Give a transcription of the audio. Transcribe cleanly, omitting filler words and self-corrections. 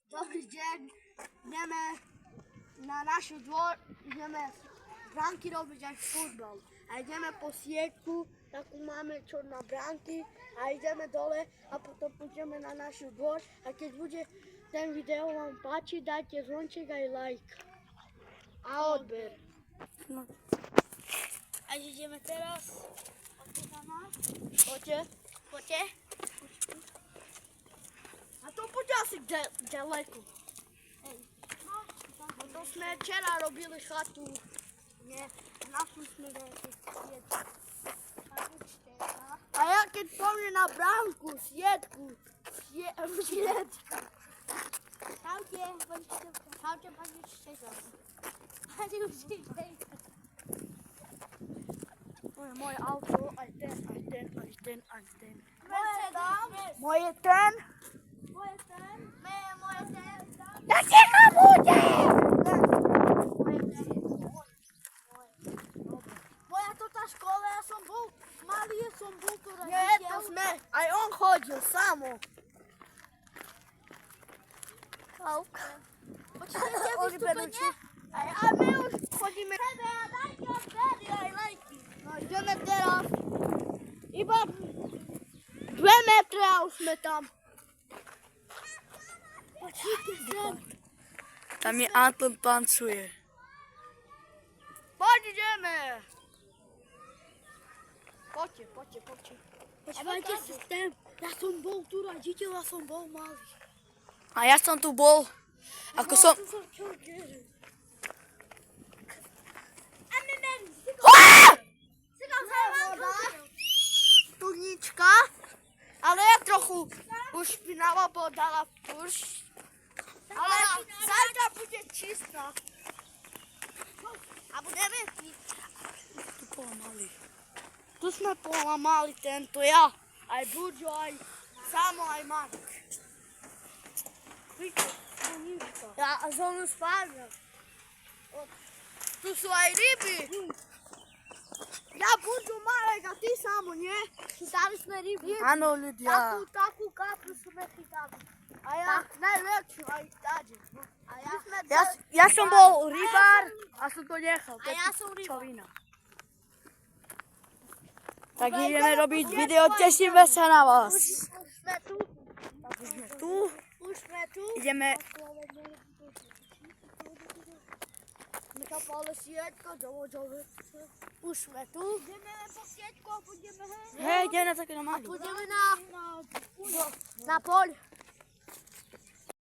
Dobrý deň, ideme na našu dvor, ideme bránky robiť aj futbal. A ideme po sieťku, takú máme čo na bránky a ideme dole a potom pôjdeme na našu dvor. A keď bude ten video vám páči, dajte zvonček aj like. A odber. No. A ideme teraz. Poďte. Poďte. A to poďte asi ďaleko. To sme včera robili chatu. Nie, našu sme robili sieťku. A ja keď poviem na bránku, sieťku. Sieťka. Čaute, pani učiteľka. Pani učiteľka. Moje auto, aj ten. Moje ten. Ja si nebude! Moja to tá škola, ja som bol malý, som bol tu raditeľ. Nie, to sme, aj on chodil, samo. Počujete vystúpenie? A my už chodíme. Dajte odbedy aj lajky. No ideme teraz. Iba 2 metre a už sme tam. Počujte sem. Tam je Anton tancuje. Poď ideme. Poďte. Počúvajte systém. Ja som bol tu raditeľ, ja som bol malý. A ja som tu bol, ako som... Studnička, ale ja trochu už špinava podala tuš. Ale zajtra bude čistá. A budeme Tu polamali. Tu sme polamali tento ja. Aj Burďo, aj Samo, aj Mark. Ja zónu spávňa. Tu sú aj ryby. Ja Burďo, Marek a ty Samo, nie? Chytali sme ryby. Áno, ľudia. Takú kapru sme chytali. A ja najväčšiu aj tady. A Ja som bol rybár a som to nechal. A ja som rybár. Čovina. Tak ideme robiť video, tešíme sa na vás. Už sme tu. Už sme tu. Ideme. Nakapala sieťka, už sme tu. Ideme po sieťku a pôjdeme Hej, ideme na také na malý. Pôjdeme na poľ.